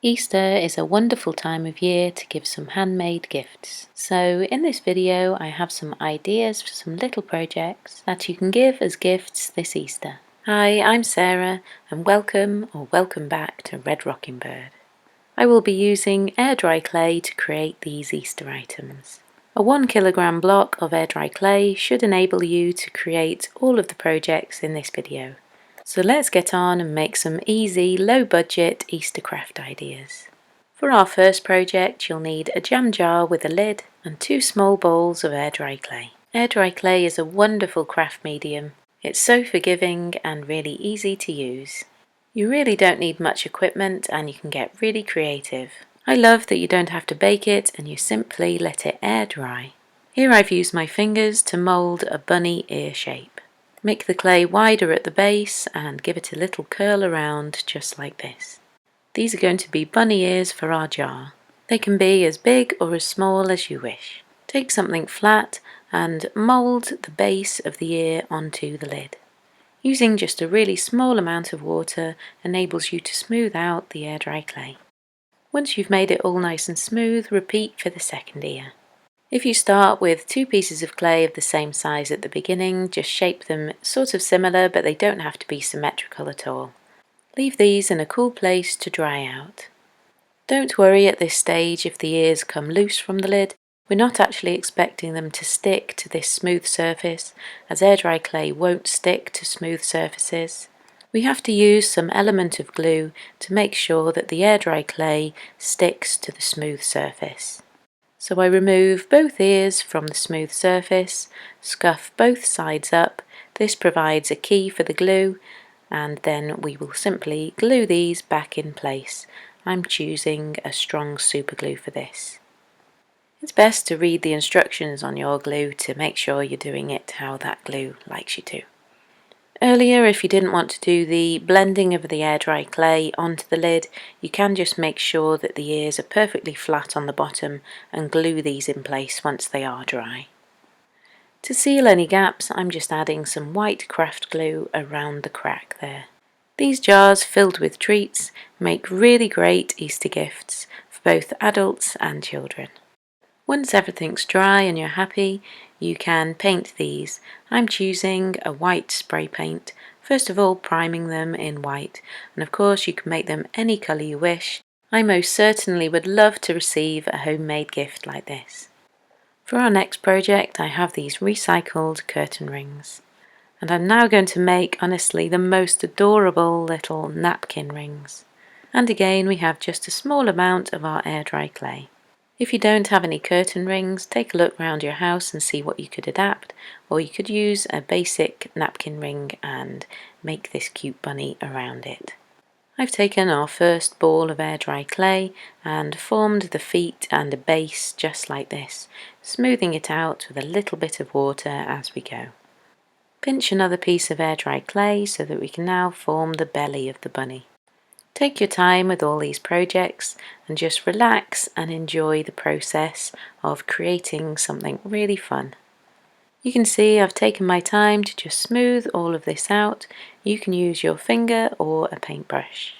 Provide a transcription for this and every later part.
Easter is a wonderful time of year to give some handmade gifts. So in this video I have some ideas for some little projects that you can give as gifts this Easter. Hi, I'm Sarah and welcome back to Red Rocking Bird. I will be using air dry clay to create these Easter items. A 1 kilogram block of air dry clay should enable you to create all of the projects in this video. So let's get on and make some easy, low-budget Easter craft ideas. For our first project, you'll need a jam jar with a lid and 2 small bowls of air dry clay. Air dry clay is a wonderful craft medium. It's so forgiving and really easy to use. You really don't need much equipment and you can get really creative. I love that you don't have to bake it and you simply let it air dry. Here I've used my fingers to mould a bunny ear shape. Make the clay wider at the base and give it a little curl around just like this. These are going to be bunny ears for our jar. They can be as big or as small as you wish. Take something flat and mould the base of the ear onto the lid. Using just a really small amount of water enables you to smooth out the air dry clay. Once you've made it all nice and smooth, repeat for the second ear. If you start with 2 pieces of clay of the same size at the beginning, just shape them sort of similar, but they don't have to be symmetrical at all. Leave these in a cool place to dry out. Don't worry at this stage if the ears come loose from the lid. We're not actually expecting them to stick to this smooth surface, as air dry clay won't stick to smooth surfaces. We have to use some element of glue to make sure that the air dry clay sticks to the smooth surface. So I remove both ears from the smooth surface, scuff both sides up. This provides a key for the glue, and then we will simply glue these back in place. I'm choosing a strong super glue for this. It's best to read the instructions on your glue to make sure you're doing it how that glue likes you to. Earlier, if you didn't want to do the blending of the air dry clay onto the lid, you can just make sure that the ears are perfectly flat on the bottom and glue these in place once they are dry. To seal any gaps, I'm just adding some white craft glue around the crack there. These jars filled with treats make really great Easter gifts for both adults and children. Once everything's dry and you're happy, you can paint these. I'm choosing a white spray paint, first of all priming them in white, and of course you can make them any colour you wish. I most certainly would love to receive a homemade gift like this. For our next project I have these recycled curtain rings, and I'm now going to make honestly the most adorable little napkin rings. And again we have just a small amount of our air dry clay. If you don't have any curtain rings, take a look around your house and see what you could adapt, or you could use a basic napkin ring and make this cute bunny around it. I've taken our first ball of air dry clay and formed the feet and a base just like this, smoothing it out with a little bit of water as we go. Pinch another piece of air dry clay so that we can now form the belly of the bunny. Take your time with all these projects and just relax and enjoy the process of creating something really fun. You can see I've taken my time to just smooth all of this out. You can use your finger or a paintbrush.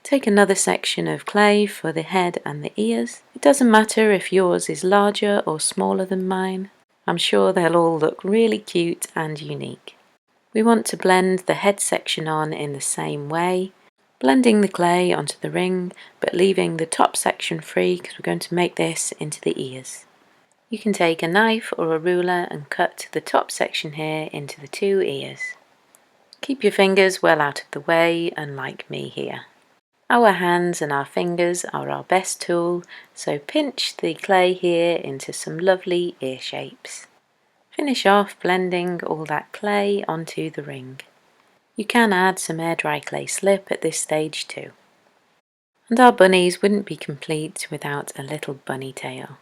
Take another section of clay for the head and the ears. It doesn't matter if yours is larger or smaller than mine. I'm sure they'll all look really cute and unique. We want to blend the head section on in the same way, blending the clay onto the ring but leaving the top section free because we're going to make this into the ears. You can take a knife or a ruler and cut the top section here into the 2 ears. Keep your fingers well out of the way, unlike me here. Our hands and our fingers are our best tool, so pinch the clay here into some lovely ear shapes. Finish off blending all that clay onto the ring. You can add some air dry clay slip at this stage too. And our bunnies wouldn't be complete without a little bunny tail.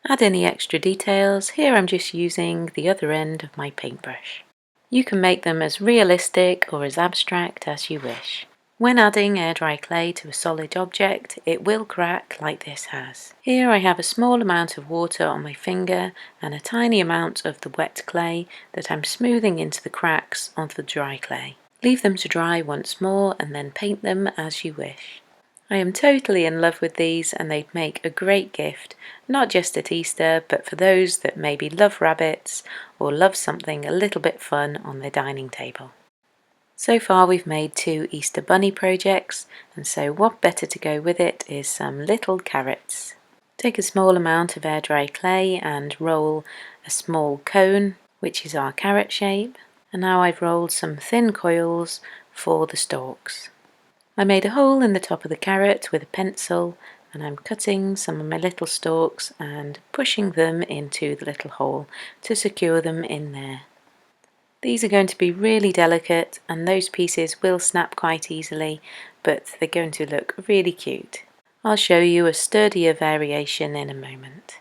Add any extra details. Here I'm just using the other end of my paintbrush. You can make them as realistic or as abstract as you wish. When adding air dry clay to a solid object, it will crack like this has. Here I have a small amount of water on my finger and a tiny amount of the wet clay that I'm smoothing into the cracks of the dry clay. Leave them to dry once more and then paint them as you wish. I am totally in love with these and they'd make a great gift, not just at Easter, but for those that maybe love rabbits or love something a little bit fun on their dining table. So far we've made 2 Easter bunny projects, and so what better to go with it is some little carrots. Take a small amount of air dry clay and roll a small cone, which is our carrot shape, and now I've rolled some thin coils for the stalks. I made a hole in the top of the carrot with a pencil, and I'm cutting some of my little stalks and pushing them into the little hole to secure them in there. These are going to be really delicate and those pieces will snap quite easily, but they're going to look really cute. I'll show you a sturdier variation in a moment.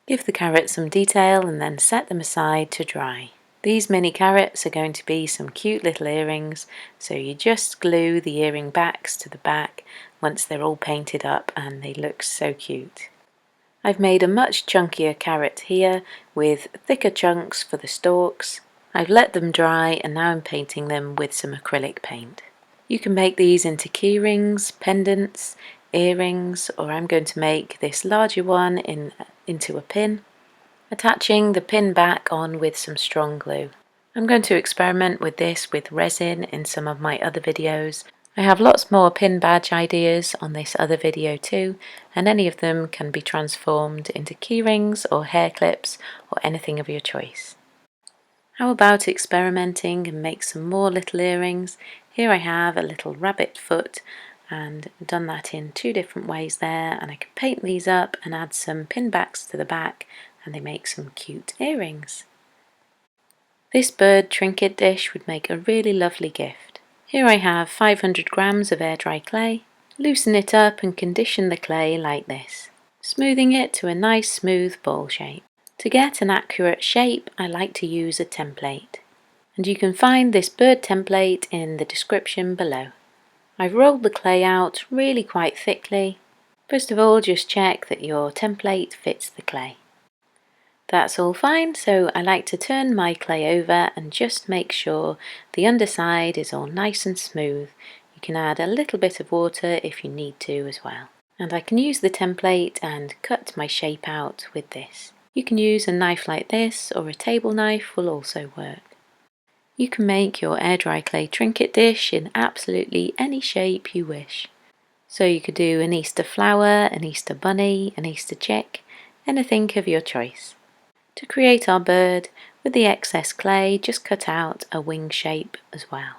Give the carrots some detail and then set them aside to dry. These mini carrots are going to be some cute little earrings, so you just glue the earring backs to the back once they're all painted up and they look so cute. I've made a much chunkier carrot here with thicker chunks for the stalks. I've let them dry and now I'm painting them with some acrylic paint. You can make these into key rings, pendants, earrings, or I'm going to make this larger one into a pin, attaching the pin back on with some strong glue. I'm going to experiment with this with resin in some of my other videos. I have lots more pin badge ideas on this other video too, and any of them can be transformed into key rings or hair clips or anything of your choice. How about experimenting and make some more little earrings? Here I have a little rabbit foot and done that in 2 different ways there, and I can paint these up and add some pin backs to the back and they make some cute earrings. This bird trinket dish would make a really lovely gift. Here I have 500 grams of air dry clay. Loosen it up and condition the clay like this, smoothing it to a nice smooth ball shape. To get an accurate shape, I like to use a template, and you can find this bird template in the description below. I've rolled the clay out really quite thickly. First of all, just check that your template fits the clay. That's all fine, so I like to turn my clay over and just make sure the underside is all nice and smooth. You can add a little bit of water if you need to as well. And I can use the template and cut my shape out with this. You can use a knife like this, or a table knife will also work. You can make your air dry clay trinket dish in absolutely any shape you wish. So you could do an Easter flower, an Easter bunny, an Easter chick, anything of your choice. To create our bird, with the excess clay, just cut out a wing shape as well.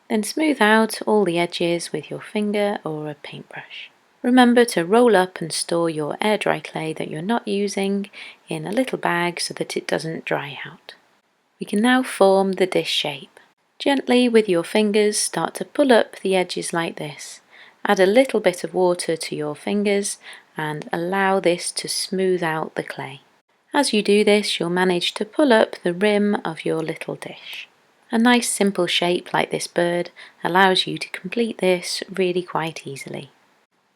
Then smooth out all the edges with your finger or a paintbrush. Remember to roll up and store your air dry clay that you're not using in a little bag so that it doesn't dry out. We can now form the dish shape. Gently with your fingers start to pull up the edges like this. Add a little bit of water to your fingers and allow this to smooth out the clay. As you do this, you'll manage to pull up the rim of your little dish. A nice simple shape like this bird allows you to complete this really quite easily.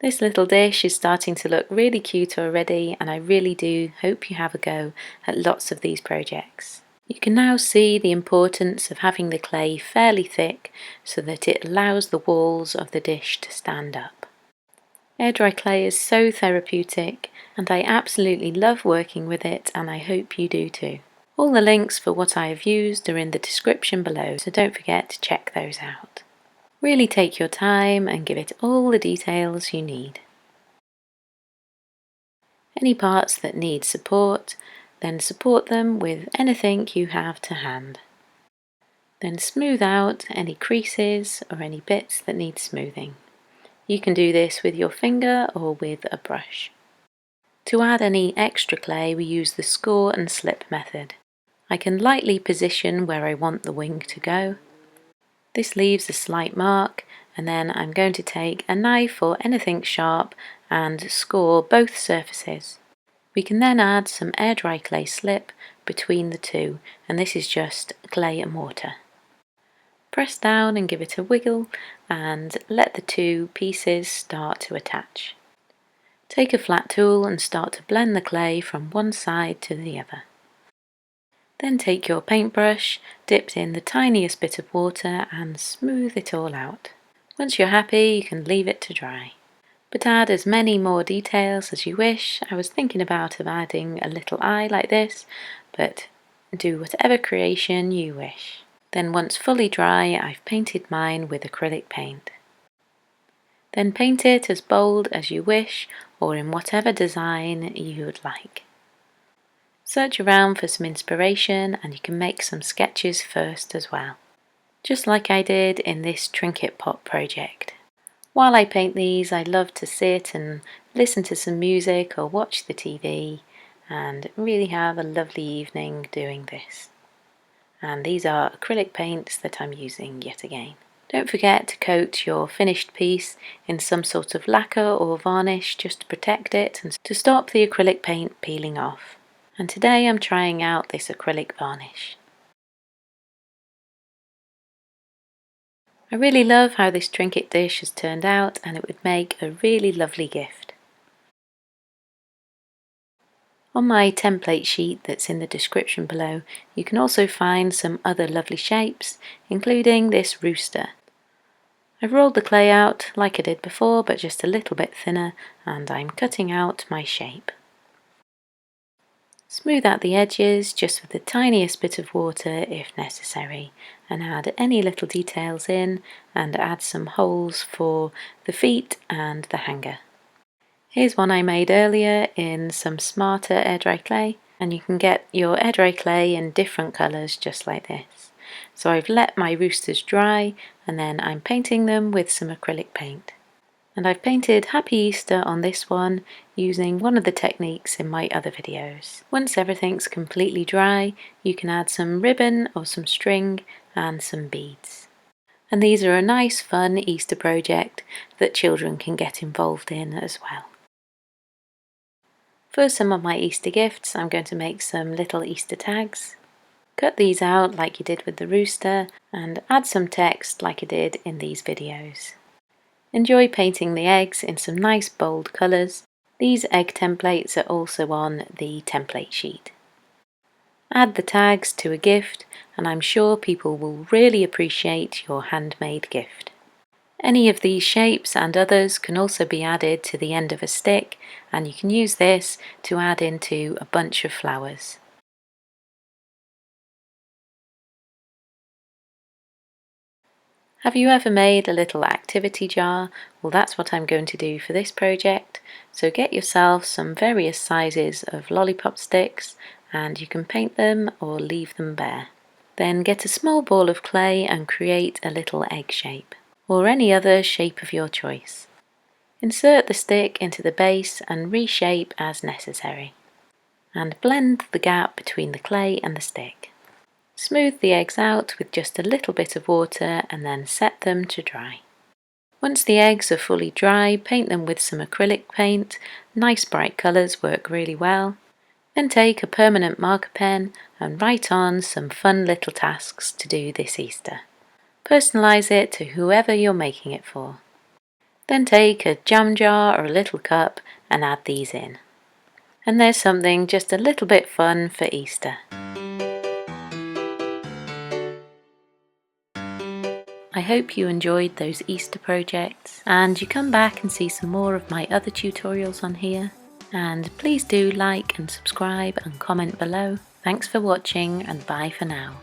This little dish is starting to look really cute already, and I really do hope you have a go at lots of these projects. You can now see the importance of having the clay fairly thick so that it allows the walls of the dish to stand up. Air dry clay is so therapeutic and I absolutely love working with it, and I hope you do too. All the links for what I have used are in the description below, so don't forget to check those out. Really take your time and give it all the details you need. Any parts that need support, then support them with anything you have to hand. Then smooth out any creases or any bits that need smoothing. You can do this with your finger or with a brush. To add any extra clay, we use the score and slip method. I can lightly position where I want the wing to go. This leaves a slight mark, and then I'm going to take a knife or anything sharp and score both surfaces. We can then add some air dry clay slip between the two, and this is just clay and mortar. Press down and give it a wiggle and let the 2 pieces start to attach. Take a flat tool and start to blend the clay from one side to the other. Then take your paintbrush, dipped in the tiniest bit of water, and smooth it all out. Once you're happy, you can leave it to dry. But add as many more details as you wish. I was thinking about adding a little eye like this, but do whatever creation you wish. Then once fully dry, I've painted mine with acrylic paint. Then paint it as bold as you wish or in whatever design you would like. Search around for some inspiration and you can make some sketches first as well, just like I did in this trinket pot project. While I paint these, I love to sit and listen to some music or watch the TV and really have a lovely evening doing this. And these are acrylic paints that I'm using yet again. Don't forget to coat your finished piece in some sort of lacquer or varnish just to protect it and to stop the acrylic paint peeling off. And today I'm trying out this acrylic varnish. I really love how this trinket dish has turned out, and it would make a really lovely gift. On my template sheet that's in the description below, you can also find some other lovely shapes, including this rooster. I've rolled the clay out like I did before, but just a little bit thinner, and I'm cutting out my shape. Smooth out the edges just with the tiniest bit of water if necessary, and add any little details in, and add some holes for the feet and the hanger. Here's one I made earlier in some smarter air dry clay, and you can get your air dry clay in different colours just like this. So I've let my roosters dry and then I'm painting them with some acrylic paint. And I've painted Happy Easter on this one using one of the techniques in my other videos. Once everything's completely dry, you can add some ribbon or some string and some beads. And these are a nice fun Easter project that children can get involved in as well. For some of my Easter gifts, I'm going to make some little Easter tags. Cut these out like you did with the rooster and add some text like I did in these videos. Enjoy painting the eggs in some nice bold colours. These egg templates are also on the template sheet. Add the tags to a gift and I'm sure people will really appreciate your handmade gift. Any of these shapes and others can also be added to the end of a stick, and you can use this to add into a bunch of flowers. Have you ever made a little activity jar? Well, that's what I'm going to do for this project. So get yourself some various sizes of lollipop sticks and you can paint them or leave them bare. Then get a small ball of clay and create a little egg shape, or any other shape of your choice. Insert the stick into the base and reshape as necessary. And blend the gap between the clay and the stick. Smooth the eggs out with just a little bit of water and then set them to dry. Once the eggs are fully dry, paint them with some acrylic paint. Nice bright colours work really well. Then take a permanent marker pen and write on some fun little tasks to do this Easter. Personalise it to whoever you're making it for. Then take a jam jar or a little cup and add these in. And there's something just a little bit fun for Easter. I hope you enjoyed those Easter projects and you come back and see some more of my other tutorials on here. And please do like and subscribe and comment below. Thanks for watching and bye for now.